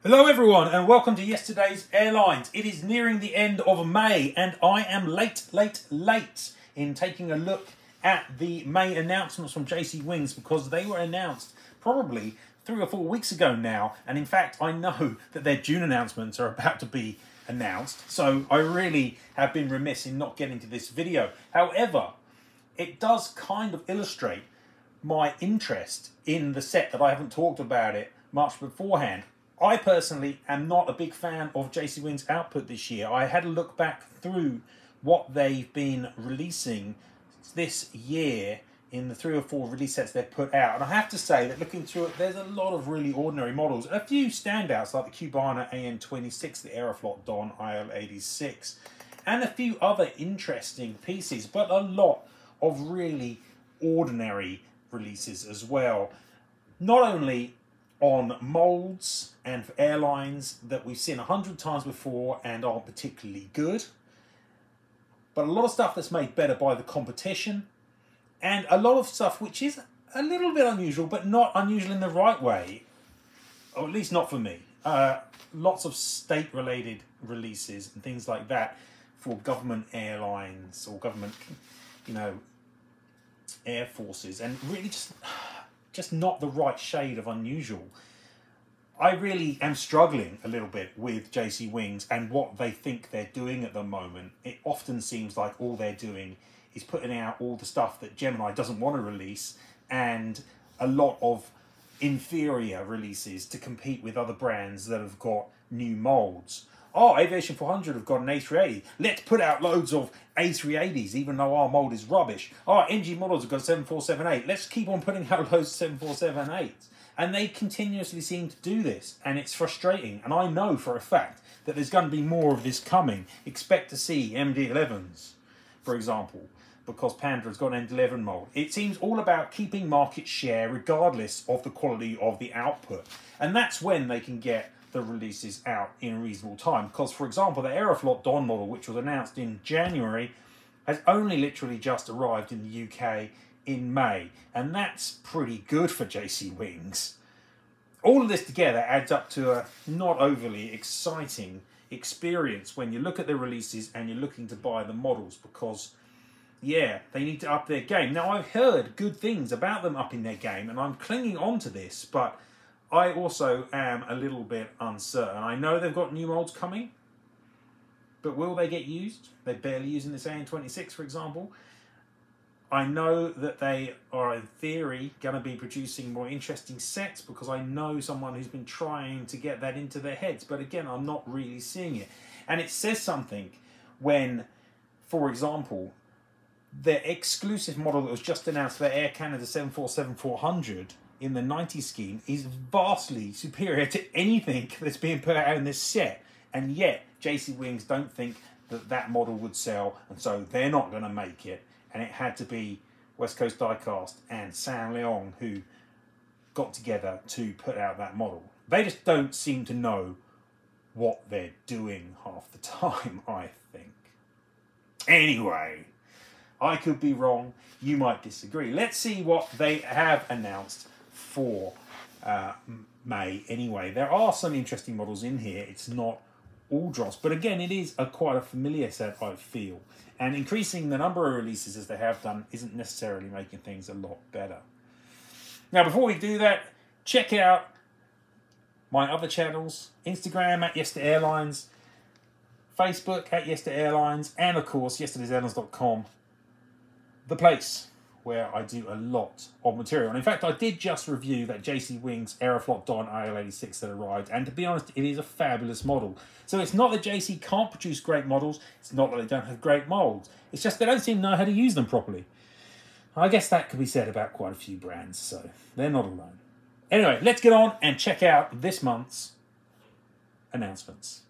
Hello everyone and welcome to yesterday's airlines. It is nearing the end of May and I am late in taking a look at the May announcements from JC Wings because they were announced probably 3 or 4 weeks ago now, and in fact I know that their June announcements are about to be announced, so I really have been remiss in not getting to this video. However, it does kind of illustrate my interest in the set that I haven't talked about it much beforehand. I personally am not a big fan of JC Wings' output this year. I had a look back through what they've been releasing this year in the 3 or 4 release sets they've put out. And I have to say that looking through it, there's a lot of really ordinary models. And a few standouts like the Cubana AN26, the Aeroflot Don IL86, and a few other interesting pieces, but a lot of really ordinary releases as well. Not only on molds and for airlines that we've seen 100 times before and aren't particularly good, but a lot of stuff that's made better by the competition, and a lot of stuff which is a little bit unusual, but not unusual in the right way, or at least not for me. Lots of state-related releases and things like that for government airlines or government, air forces, and really just not the right shade of unusual. I really am struggling a little bit with JC Wings and what they think they're doing at the moment. It often seems like all they're doing is putting out all the stuff that Gemini doesn't want to release and a lot of inferior releases to compete with other brands that have got new molds. Oh, Aviation 400 have got an A380. Let's put out loads of A380s, even though our mold is rubbish. Oh, NG Models have got a 7478. Let's keep on putting out loads of 7478s. And they continuously seem to do this, and it's frustrating. And I know for a fact that there's going to be more of this coming. Expect to see MD-11s, for example, because Panda has got an MD-11 mold. It seems all about keeping market share regardless of the quality of the output. And that's when they can get the releases out in a reasonable time, because for example the Aeroflot Don model, which was announced in January, has only literally just arrived in the UK in May, and that's pretty good for JC Wings. All of this together adds up to a not overly exciting experience when you look at the releases and you're looking to buy the models, because yeah, they need to up their game. Now I've heard good things about them upping their game and I'm clinging on to this, but I also am a little bit uncertain. I know they've got new molds coming, but will they get used? They're barely using this AN26, for example. I know that they are, in theory, going to be producing more interesting sets because I know someone who's been trying to get that into their heads. But again, I'm not really seeing it. And it says something when, for example, their exclusive model that was just announced for Air Canada 747-400 in the 90 scheme is vastly superior to anything that's being put out in this set, and yet JC Wings don't think that that model would sell, and so they're not going to make it, and it had to be West Coast Diecast and San Leong who got together to put out that model. They just don't seem to know what they're doing half the time, I think. Anyway, I could be wrong, you might disagree. Let's see what they have announced for May anyway. There are some interesting models in here. It's not all dross, but again, it is quite a familiar set, I feel. And increasing the number of releases as they have done isn't necessarily making things a lot better. Now, before we do that, check out my other channels. Instagram at YesterdayAirlines, Facebook at YesterdayAirlines, and of course, yesterdaysairlines.com, the place where I do a lot of material. And in fact, I did just review that JC Wings Aeroflot Don IL86 that arrived, and to be honest, it is a fabulous model. So it's not that JC can't produce great models, it's not that they don't have great molds, it's just they don't seem to know how to use them properly. I guess that could be said about quite a few brands, so they're not alone. Anyway, let's get on and check out this month's announcements.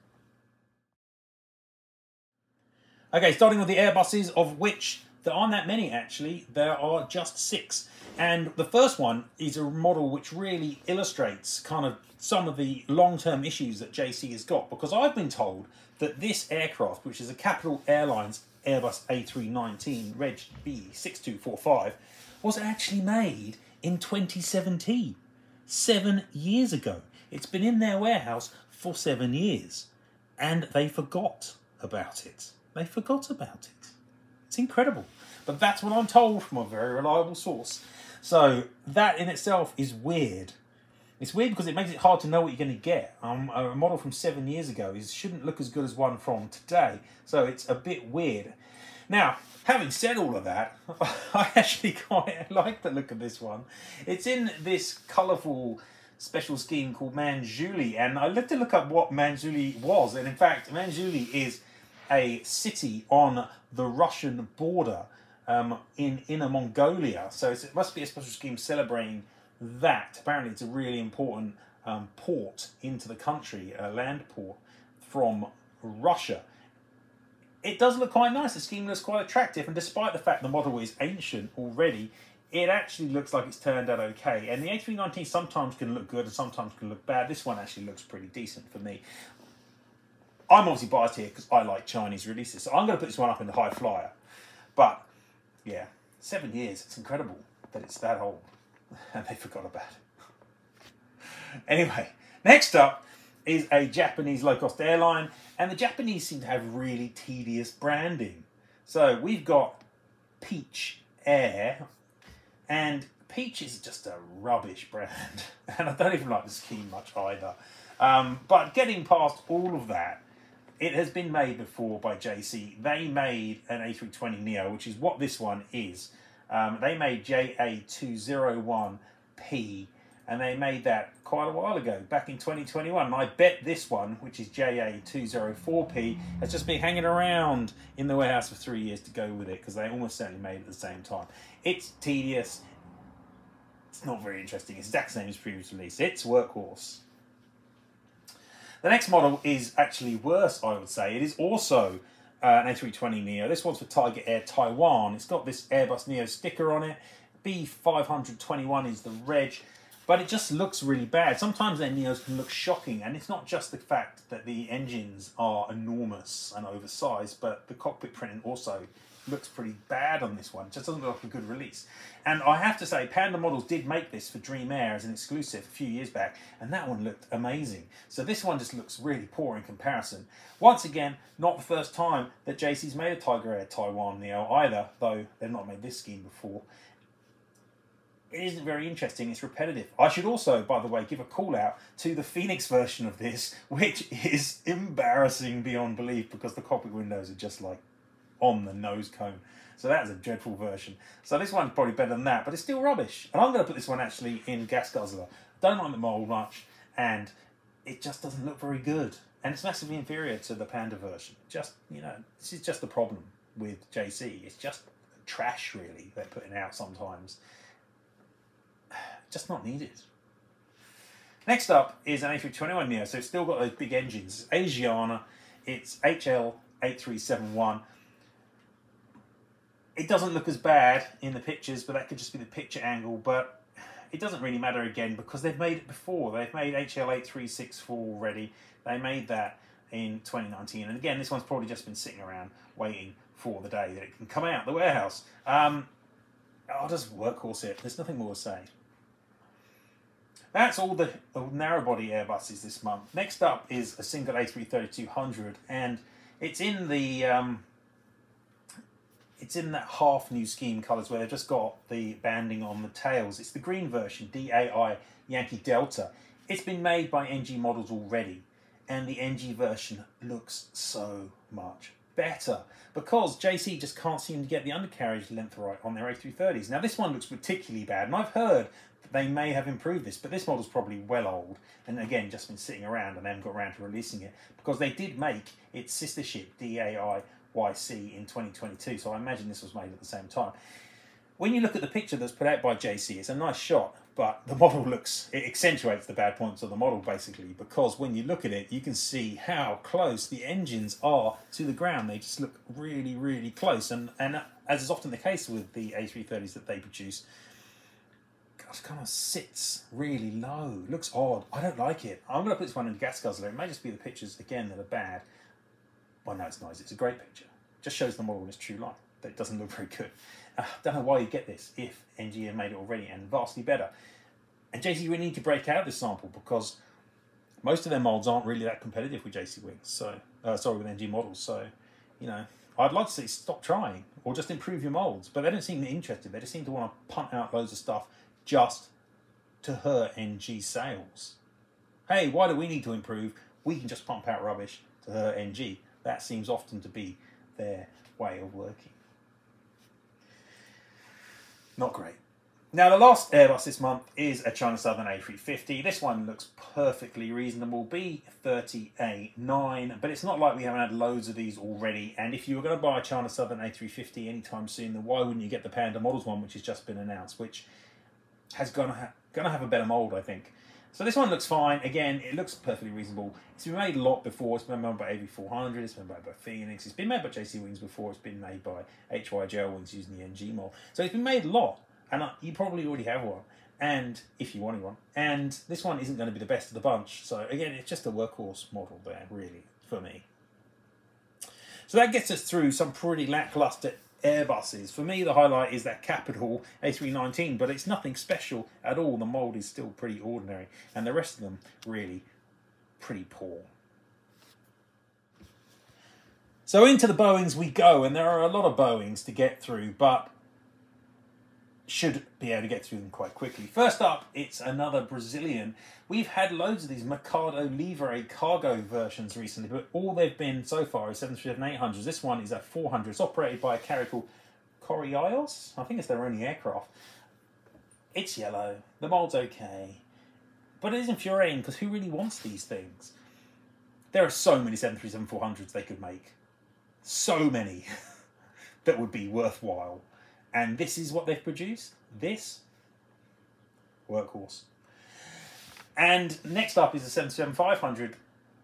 Okay, starting with the Airbuses, of which there aren't that many actually, there are just 6. And the first one is a model which really illustrates kind of some of the long-term issues that JC has got, because I've been told that this aircraft, which is a Capital Airlines Airbus A319 Reg B6245, was actually made in 2017, 7 years ago. It's been in their warehouse for 7 years, and they forgot about it. They forgot about it. It's incredible. But that's what I'm told from a very reliable source. So that in itself is weird. It's weird because it makes it hard to know what you're going to get. A model from 7 years ago shouldn't look as good as one from today. So it's a bit weird. Now, having said all of that, I actually quite like the look of this one. It's in this colourful special scheme called Manjuli, and I looked to look up what Manjuli was, and in fact, Manjuli is a city on the Russian border in Inner Mongolia. So it must be a special scheme celebrating that. Apparently, it's a really important port into the country, a land port from Russia. It does look quite nice. The scheme looks quite attractive, and despite the fact the model is ancient already, it actually looks like it's turned out okay. And the A319 sometimes can look good and sometimes can look bad. This one actually looks pretty decent for me. I'm obviously biased here because I like Chinese releases, so I'm going to put this one up in the high flyer. But, yeah, 7 years. It's incredible that it's that old. And they forgot about it. Anyway, next up is a Japanese low-cost airline. And the Japanese seem to have really tedious branding. So we've got Peach Air. And Peach is just a rubbish brand. And I don't even like the scheme much either. But getting past all of that, it has been made before by JC. They made an A320neo, which is what this one is. They made JA201P, and they made that quite a while ago, back in 2021. And I bet this one, which is JA204P, has just been hanging around in the warehouse for 3 years to go with it, because they almost certainly made it at the same time. It's tedious. It's not very interesting. It's the exact same as previous release. It's workhorse. The next model is actually worse, I would say. It is also an A320neo. This one's for Tiger Air Taiwan. It's got this Airbus Neo sticker on it. B521 is the reg, but it just looks really bad. Sometimes their Neos can look shocking, and it's not just the fact that the engines are enormous and oversized, but the cockpit printing also looks pretty bad on this one. It just doesn't look like a good release. And I have to say, Panda Models did make this for Dream Air as an exclusive a few years back, and that one looked amazing. So this one just looks really poor in comparison. Once again, not the first time that JC's made a Tiger Air Taiwan Neo either, though they've not made this scheme before. It isn't very interesting, it's repetitive. I should also, by the way, give a call out to the Phoenix version of this, which is embarrassing beyond belief because the cockpit windows are just like on the nose cone. So that's a dreadful version. So this one's probably better than that, but it's still rubbish. And I'm going to put this one actually in Gas Guzzler. Don't like the mould much, and it just doesn't look very good. And it's massively inferior to the Panda version. Just, you know, this is just the problem with JC. It's just trash, really, they're putting out sometimes. Just not needed. Next up is an A321neo, so it's still got those big engines. It's Asiana, it's HL8371. It doesn't look as bad in the pictures, but that could just be the picture angle, but it doesn't really matter again because they've made it before. They've made HL8364 already. They made that in 2019, and again, this one's probably just been sitting around waiting for the day that it can come out the warehouse. I'll just workhorse it. There's nothing more to say. That's all the narrow-body Airbuses this month. Next up is a single A330-200, and it's in the it's in that half new scheme colours where they've just got the banding on the tails. It's the green version, DAI Yankee Delta. It's been made by NG Models already, and the NG version looks so much better because JC just can't seem to get the undercarriage length right on their A330s. Now this one looks particularly bad, and I've heard that they may have improved this, but this model's probably well old, and again just been sitting around and they haven't got around to releasing it because they did make its sister ship DAI YC in 2022, so I imagine this was made at the same time. When you look at the picture that's put out by JC, it's a nice shot, but the model it accentuates the bad points of the model basically, because when you look at it, you can see how close the engines are to the ground. They just look really, really close, and as is often the case with the A330s that they produce, it kind of sits really low. It looks odd. I don't like it. I'm going to put this one in the Gas Guzzler. It may just be the pictures, again, that are bad. Well, no, it's nice. It's a great picture. It just shows the model in its true light. That it doesn't look very good. I don't know why you get this if NG have made it already and vastly better. And JC, you really need to break out this sample because most of their molds aren't really that competitive with JC Wings. So, sorry, with NG models. So, you know, I'd like to see stop trying or just improve your molds. But they don't seem interested. They just seem to want to punt out loads of stuff just to hurt NG sales. Hey, why do we need to improve? We can just pump out rubbish to hurt NG. That seems often to be their way of working. Not great. Now, the last Airbus this month is a China Southern A350. This one looks perfectly reasonable, B30A9, but it's not like we haven't had loads of these already. And if you were going to buy a China Southern A350 anytime soon, then why wouldn't you get the Panda Models one, which has just been announced, which has going to have a better mould, I think. So this one looks fine. Again, it looks perfectly reasonable. It's been made a lot before. It's been made by AV400. It's been made by Phoenix. It's been made by JC Wings before. It's been made by HYGL Wings using the NG mold. So it's been made a lot. And you probably already have one, and if you wanted one. And this one isn't going to be the best of the bunch. So again, it's just a workhorse model there, really, for me. So that gets us through some pretty lackluster Airbuses. For me, the highlight is that Capital A319, but it's nothing special at all. The mould is still pretty ordinary, and the rest of them really pretty poor. So into the Boeings we go, and there are a lot of Boeings to get through, but should be able to get through them quite quickly. First up, it's another Brazilian. We've had loads of these Mercado Livre cargo versions recently, but all they've been so far is 737-800s. This one is a 400. It's operated by a carrier called Correios. I think it's their only aircraft. It's yellow. The mould's okay. But it is infuriating because who really wants these things? There are so many 737-400s they could make. So many that would be worthwhile. And this is what they've produced. This workhorse. And next up is the 737-500.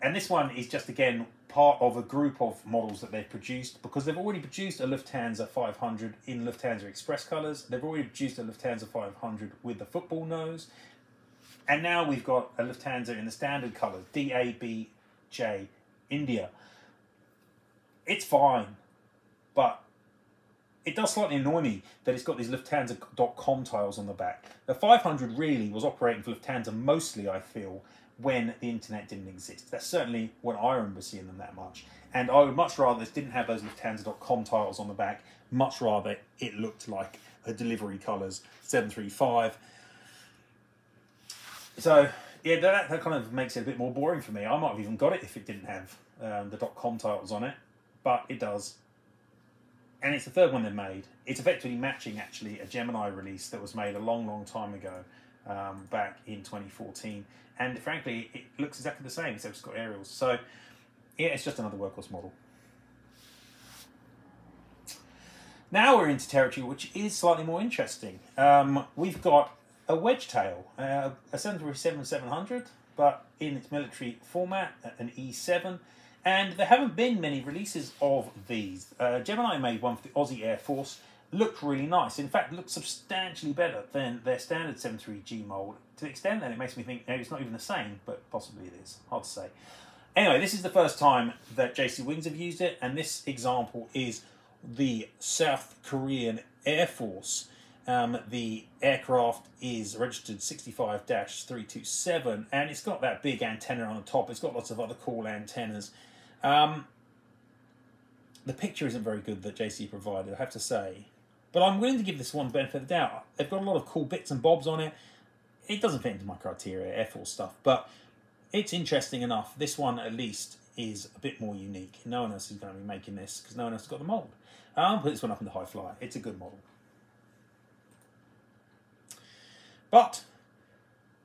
And this one is just, again, part of a group of models that they've produced because they've already produced a Lufthansa 500 in Lufthansa Express colours. They've already produced a Lufthansa 500 with the football nose. And now we've got a Lufthansa in the standard colour, DABJ India. It's fine, but it does slightly annoy me that it's got these Lufthansa.com tiles on the back. The 500 really was operating for Lufthansa mostly, I feel, when the internet didn't exist. That's certainly when I remember seeing them that much. And I would much rather it didn't have those Lufthansa.com tiles on the back, much rather it looked like a delivery colours 735. So, yeah, that kind of makes it a bit more boring for me. I might have even got it if it didn't have the .com titles on it, but it does. And it's the third one they've made. It's effectively matching, actually, a Gemini release that was made a long, long time ago, back in 2014. And frankly, it looks exactly the same, except it's got aerials. So, yeah, it's just another workhorse model. Now we're into territory which is slightly more interesting. We've got a wedge tail, a 737-700, but in its military format, an E7. And there haven't been many releases of these. Gemini made one for the Aussie Air Force. Looked really nice. In fact, looked substantially better than their standard 73G mould. To the extent that it makes me think maybe it's not even the same, but possibly it is. Hard to say. Anyway, this is the first time that JC Wings have used it, and this example is the South Korean Air Force. The aircraft is registered 65-327, and it's got that big antenna on the top. It's got lots of other cool antennas. The picture isn't very good that JC provided, I have to say. But I'm willing to give this one benefit of the doubt. They've got a lot of cool bits and bobs on it. It doesn't fit into my criteria, Air Force stuff, but it's interesting enough. This one, at least, is a bit more unique. No one else is going to be making this because no one else has got the mould. I'll put this one up in the high flyer. It's a good model. But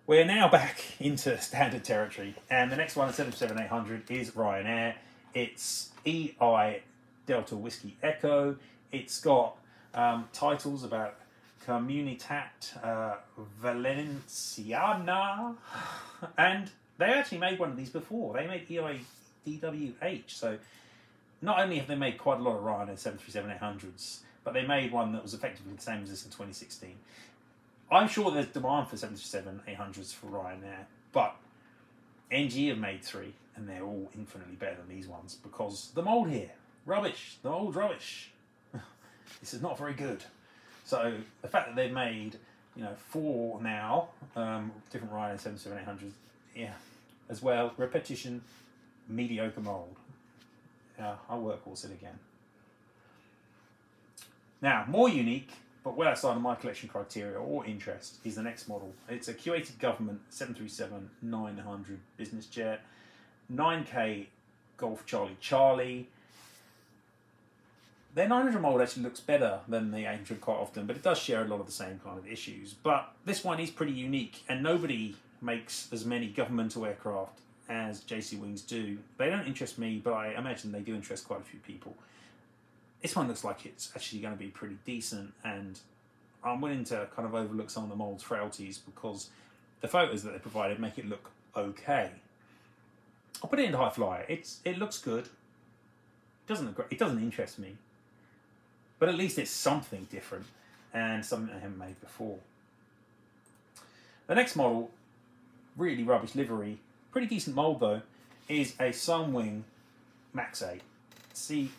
we're now back into standard territory, and the next one, 737-800, is Ryanair. It's EI Delta Whiskey Echo. It's got titles about Comunitat Valenciana, and they actually made one of these before. They made EI DWH, so not only have they made quite a lot of Ryanair 737-800s, but they made one that was effectively the same as this in 2016. I'm sure there's demand for 737-800s for Ryanair, but NG have made 3, and they're all infinitely better than these ones because the mould here, rubbish. The mould's rubbish. This is not very good. So the fact that they've made, 4 now, different Ryanair 737-800s, yeah, as well. Repetition, mediocre mould. I'll workhorse it again. Now, more unique, but well outside of my collection criteria or interest, is the next model. It's a Q-rated government 737-900 business jet, 9K Golf Charlie Charlie. Their 900 mould actually looks better than the 800 quite often, but it does share a lot of the same kind of issues. But this one is pretty unique, and nobody makes as many governmental aircraft as JC Wings do. They don't interest me, but I imagine they do interest quite a few people. This one looks like it's actually going to be pretty decent, and I'm willing to kind of overlook some of the mould's frailties because the photos that they provided make it look okay. I'll put it into high flyer. It looks good. It doesn't interest me, but at least it's something different and something I haven't made before. The next model, really rubbish livery, pretty decent mould though, is a Sunwing Max 8. See,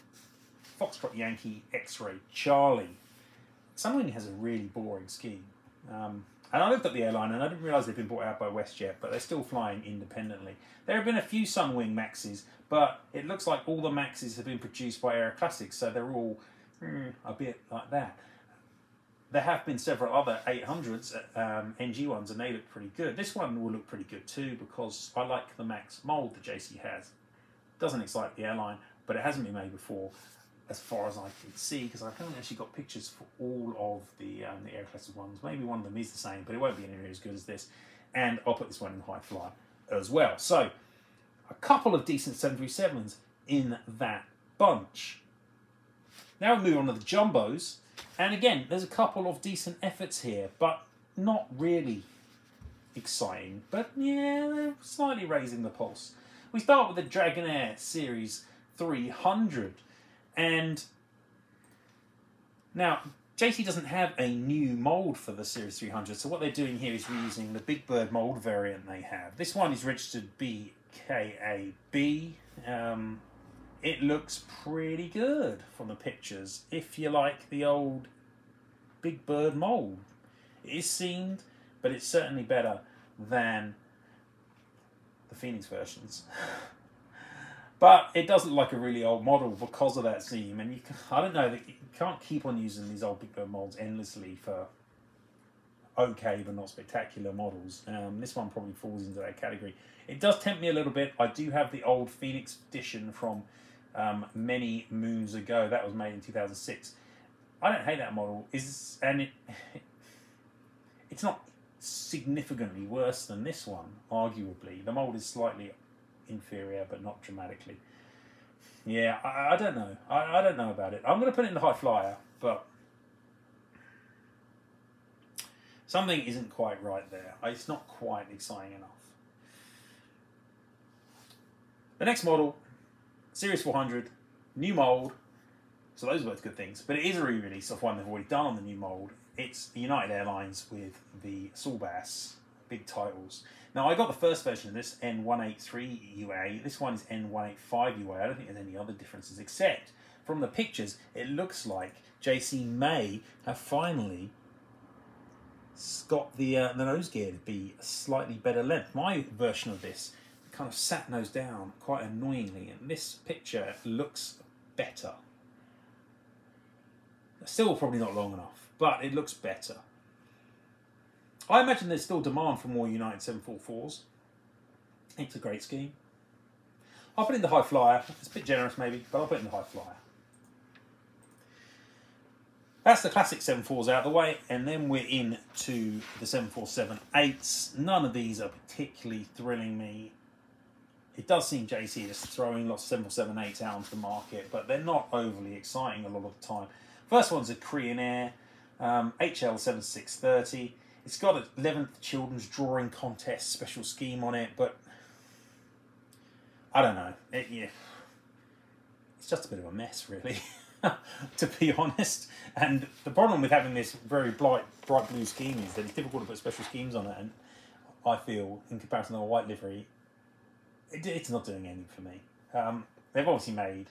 Foxtrot Yankee X-Ray Charlie. Sunwing has a really boring scheme. And I looked at the airline and I didn't realise they'd been bought out by WestJet, but they're still flying independently. There have been a few Sunwing Maxes, but it looks like all the Maxes have been produced by Aero Classics, so they're all a bit like that. There have been several other 800s, NG ones, and they look pretty good. This one will look pretty good too because I like the Max mould that JC has. Doesn't excite the airline, but it hasn't been made before, as far as I can see, because I haven't actually got pictures for all of the Aero Classic ones. Maybe one of them is the same, but it won't be anywhere as good as this. And I'll put this one in high fly as well. So, a couple of decent 737s in that bunch. Now we move on to the jumbos. And again, there's a couple of decent efforts here, but not really exciting. But yeah, they're slightly raising the pulse. We start with the Dragonair Series 300. And now, JC doesn't have a new mould for the Series 300, so what they're doing here is reusing the Big Bird mould variant they have. This one is registered BKAB. It looks pretty good from the pictures, if you like the old Big Bird mould. It is seamed, but it's certainly better than the Phoenix versions. But it does look like a really old model because of that seam, and I don't know, you can't keep on using these old Big Bird moulds endlessly for okay but not spectacular models. This one probably falls into that category. It does tempt me a little bit. I do have the old Phoenix edition from many moons ago. That was made in 2006. I don't hate that model. It's not significantly worse than this one, arguably. The mould is slightly inferior, but not dramatically. Yeah, I don't know. I don't know about it. I'm going to put it in the high flyer, but something isn't quite right there. It's not quite exciting enough. The next model, Series 400, new mould. So those are both good things, but it is a re-release of one they've already done on the new mould. It's United Airlines with the Sawbass big titles. Now, I got the first version of this, N183UA. This one is N185UA. I don't think there's any other differences, except from the pictures, it looks like JC may have finally got the nose gear to be a slightly better length. My version of this kind of sat nose down quite annoyingly, and this picture looks better. Still probably not long enough, but it looks better. I imagine there's still demand for more United 744s. It's a great scheme. I'll put it in the high flyer. It's a bit generous maybe, but I'll put it in the high flyer. That's the classic 74s out of the way, and then we're into the 747-8s. None of these are particularly thrilling me. It does seem JC is throwing lots of 747-8s out onto the market, but they're not overly exciting a lot of the time. First one's a Korean Air HL7630. It's got an 11th Children's Drawing Contest special scheme on it, but I don't know. It's just a bit of a mess, really, to be honest. And the problem with having this very bright blue scheme is that it's difficult to put special schemes on it, and I feel, in comparison to a white livery, it's not doing anything for me. They've obviously made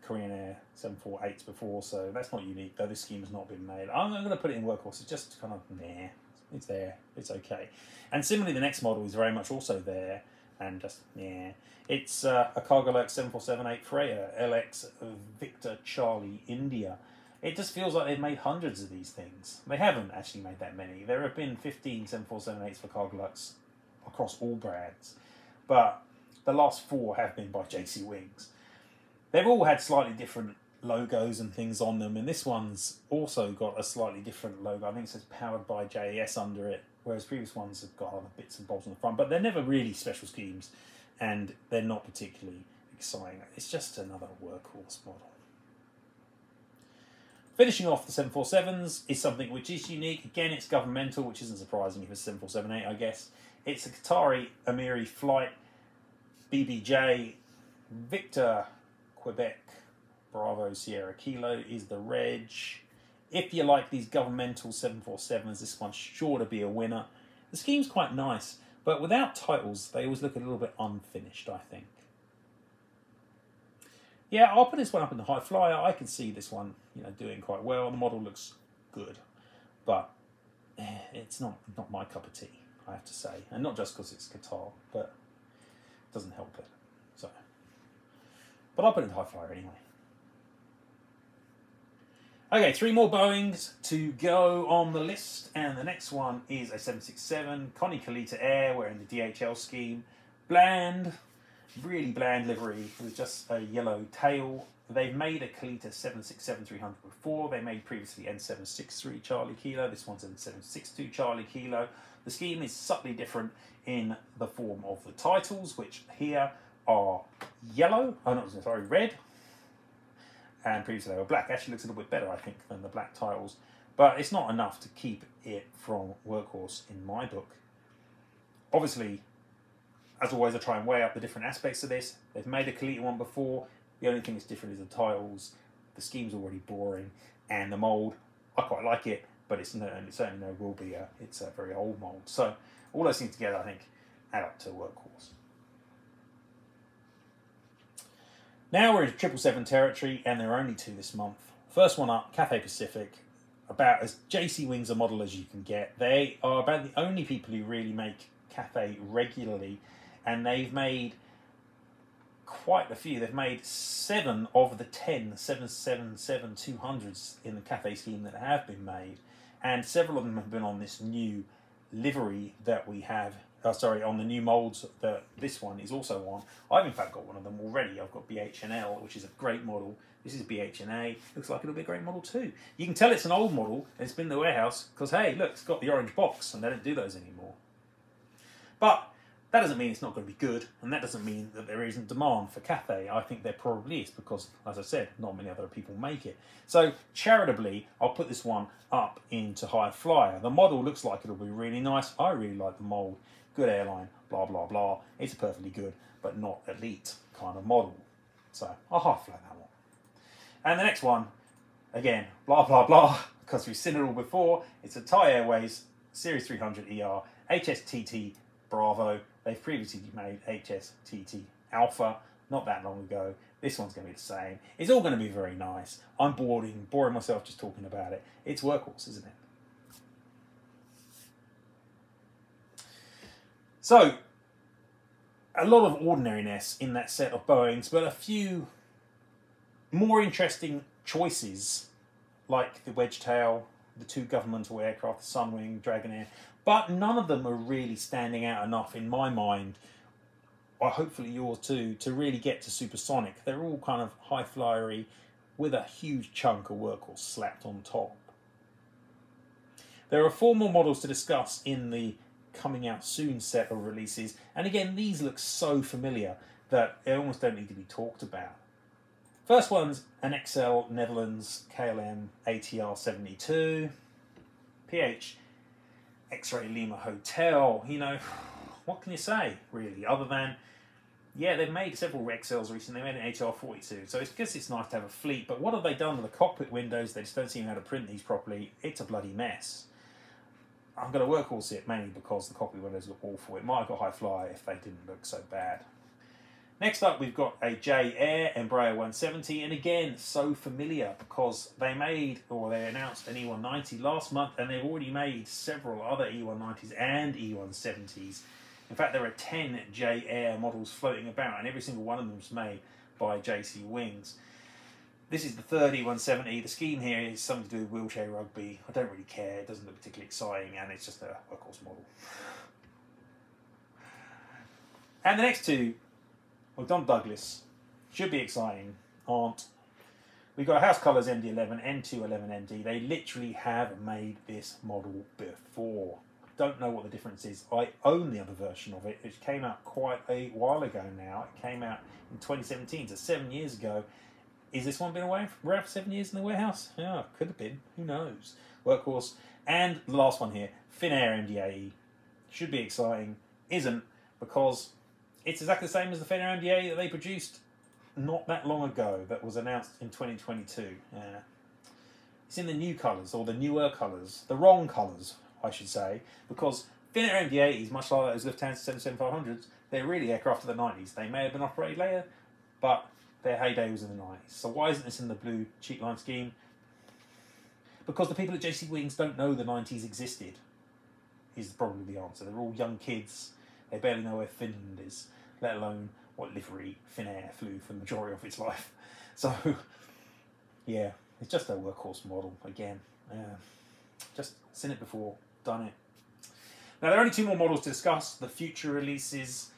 Korean Air 748s before, so that's not unique, though this scheme has not been made. I'm going to put it in workhorse. It's just kind of there. It's there. It's okay. And similarly, the next model is very much also there. and just, yeah. It's a Cargolux 747-8 Freya, LX Victor Charlie India. It just feels like they've made hundreds of these things. They haven't actually made that many. There have been 15 747-8s for Cargolux across all brands, but the last 4 have been by JC Wings. They've all had slightly different logos and things on them, and this one's also got a slightly different logo. I think it says powered by JAS under it, whereas previous ones have got other bits and bobs on the front, but they're never really special schemes, and they're not particularly exciting. It's just another workhorse model. Finishing off the 747s is something which is unique. Again, it's governmental, which isn't surprising if it's 747-8, I guess. It's a Qatari Amiri flight, BBJ, Victor, Quebec, Bravo, Sierra Kilo is the reg. If you like these governmental 747s, this one's sure to be a winner. The scheme's quite nice, but without titles, they always look a little bit unfinished, I think. Yeah, I'll put this one up in the high flyer. I can see this one, doing quite well. The model looks good, but it's not my cup of tea, I have to say. And not just because it's Qatar, but it doesn't help it. So, but I'll put it in the high flyer anyway. Okay, 3 more Boeings to go on the list, and the next one is a 767 Connie Kalita Air. We're in the DHL scheme. Bland, really bland livery with just a yellow tail. They've made a Kalita 767-300 before. They made previously N763 Charlie Kilo. This one's N762 Charlie Kilo. The scheme is subtly different in the form of the titles, which here are yellow. Oh, no, sorry, red. And previously they were black. Actually looks a little bit better, I think, than the black titles. But it's not enough to keep it from workhorse in my book. Obviously, as always, I try and weigh up the different aspects of this. They've made a Kalita one before. The only thing that's different is the titles. The scheme's already boring. And the mould, I quite like it, but it's certainly will be it's a very old mould. So all those things together, I think, add up to a workhorse. Now we're in 777 territory, and there are only 2 this month. First one up, Cathay Pacific, about as JC Wings a model as you can get. They are about the only people who really make Cathay regularly, and they've made quite a few. They've made 7 of the 10 777-200s in the Cathay scheme that have been made, and several of them have been on this new livery that we have. On the new moulds that this one is also on. I've in fact got one of them already. I've got BH&L, which is a great model. This is BH&A. Looks like it'll be a great model too. You can tell it's an old model and it's been in the warehouse because, hey, look, it's got the orange box and they don't do those anymore. But that doesn't mean it's not going to be good, and that doesn't mean that there isn't demand for Cathay. I think there probably is because, as I said, not many other people make it. So, charitably, I'll put this one up into high flyer. The model looks like it'll be really nice. I really like the mould. Good airline, blah, blah, blah. It's a perfectly good, but not elite kind of model. So, I'll high fly that one. And the next one, again, blah, blah, blah, because we've seen it all before. It's a Thai Airways Series 300 ER, HSTT Bravo. They've previously made HSTT Alpha not that long ago. This one's going to be the same. It's all going to be very nice. I'm boring myself just talking about it. It's workhorse, isn't it? So, a lot of ordinariness in that set of Boeings, but a few more interesting choices, like the Wedgetail, the 2 governmental aircraft, the Sunwing, Dragonair, but none of them are really standing out enough in my mind, or hopefully yours too, to really get to Supersonic. They're all kind of high flyery with a huge chunk of workhorse slapped on top. There are 4 more models to discuss in the coming out soon set of releases, and again, these look so familiar that they almost don't need to be talked about. First one's an XL Netherlands KLM ATR 72, PH X-Ray Lima Hotel. What can you say, really, other than, yeah, they've made several XLs recently. They made an ATR 42, so it's because it's nice to have a fleet, but what have they done with the cockpit windows? They just don't seem how to print these properly. It's a bloody mess. I'm going to workhorse it mainly because the cockpit windows look awful. It might have got high fly if they didn't look so bad. Next up, we've got a J Air Embraer 170, and again, so familiar because they announced an E190 last month, and they've already made several other E190s and E170s. In fact, there are 10 J Air models floating about, and every single one of them is made by JC Wings. This is the third E170. The scheme here is something to do with wheelchair rugby. I don't really care. It doesn't look particularly exciting, and it's just a workhorse model. And the next two, well, Don Douglas, should be exciting, aren't. We've got House Colours MD11, N211MD. They literally have made this model before. Don't know what the difference is. I own the other version of it, which came out quite a while ago now. It came out in 2017, so 7 years ago. Is this one been around for 7 years in the warehouse? Yeah, could have been. Who knows? Workhorse. And the last one here, Finnair MD-AE. Should be exciting. Isn't, because it's exactly the same as the Finnair MD-AE that they produced not that long ago, that was announced in 2022. It's in the new colours, or the newer colours, the wrong colours, I should say, because Finnair MD-AEs, much like those Lufthansa 777-500s, they're really aircraft of the 90s. They may have been operated later, but their heyday was in the 90s. So why isn't this in the blue cheap line scheme? Because the people at JC Wings don't know the 90s existed, is probably the answer. They're all young kids. They barely know where Finland is, let alone what livery Finnair flew for the majority of its life. So, yeah, it's just a workhorse model again. Just seen it before, done it. Now, there are only two more models to discuss, the future releases.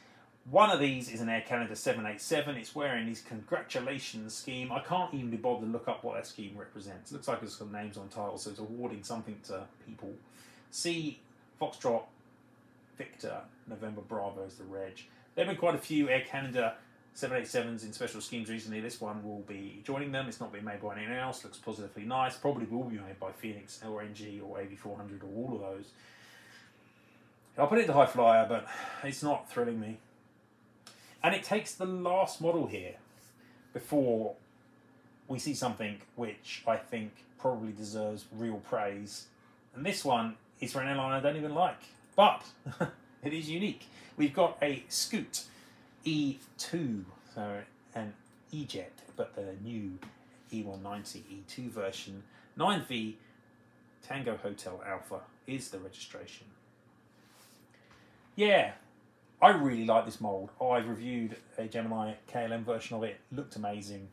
One of these is an Air Canada 787. It's wearing this congratulations scheme. I can't even be bothered to look up what that scheme represents. It looks like it's got names on titles, so it's awarding something to people. C, Foxtrot, Victor, November Bravo is the reg. There have been quite a few Air Canada 787s in special schemes recently. This one will be joining them. It's not being made by anyone else. Looks positively nice. Probably will be made by Phoenix or NG or AV400 or all of those. I'll put it to high flyer, but it's not thrilling me. And it takes the last model here before we see something which I think probably deserves real praise. And this one is for an airline I don't even like, but it is unique. We've got a Scoot E2, so an E-Jet, but the new E190 E2 version. 9V Tango Hotel Alpha is the registration. Yeah, I really like this mould. I've reviewed a Gemini KLM version of it. Looked amazing.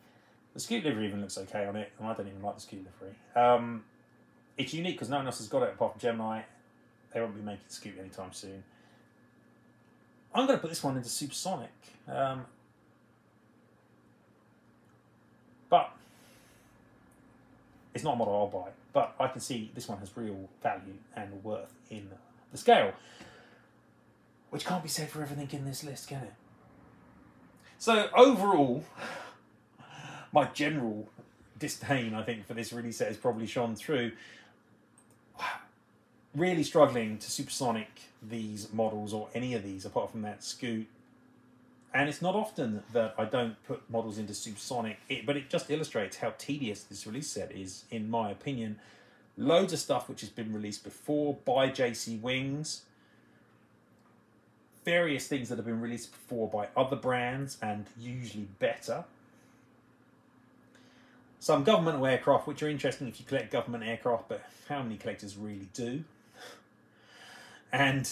The Scoot livery even looks okay on it, and I don't even like the Scoot livery. It's unique because no one else has got it apart from Gemini. They won't be making Scoot anytime soon. I'm going to put this one into Supersonic. But it's not a model I'll buy. But I can see this one has real value and worth in the scale. Which can't be said for everything in this list, can it? So overall, my general disdain, I think, for this release set has probably shone through. Really struggling to supersonic these models, or any of these, apart from that Scoot. And it's not often that I don't put models into supersonic, but it just illustrates how tedious this release set is, in my opinion. Loads of stuff which has been released before by JC Wings. Various things that have been released before by other brands, and usually better. Some governmental aircraft, which are interesting if you collect government aircraft, but how many collectors really do? And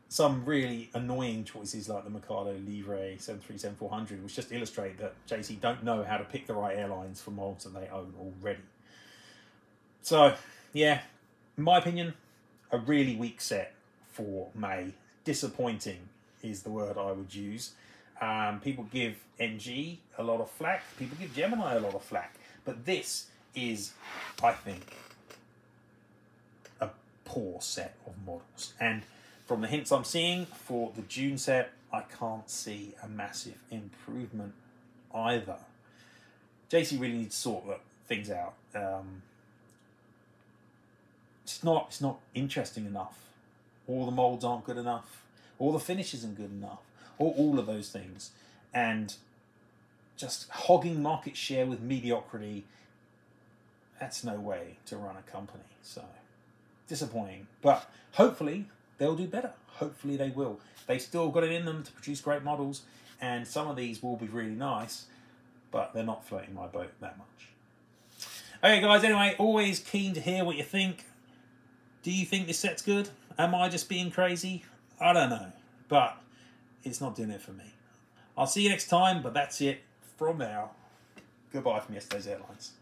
some really annoying choices like the Mikado Livre 737-400, which just illustrate that JC don't know how to pick the right airlines for molds that they own already. So, yeah, in my opinion, a really weak set for May. Disappointing is the word I would use. People give NG a lot of flack. People give Gemini a lot of flack. But this is, I think, a poor set of models. And from the hints I'm seeing for the June set, I can't see a massive improvement either. JC really needs to sort things out. It's not interesting enough. All the molds aren't good enough. All the finish isn't good enough. Or all of those things. And just hogging market share with mediocrity, that's no way to run a company. So, disappointing. But hopefully they'll do better. Hopefully they will. They've still got it in them to produce great models, and some of these will be really nice, but they're not floating my boat that much. Okay guys, anyway, always keen to hear what you think. Do you think this set's good? Am I just being crazy? I don't know. But it's not doing it for me. I'll see you next time, but that's it from now. Goodbye from Yesterday's Airlines.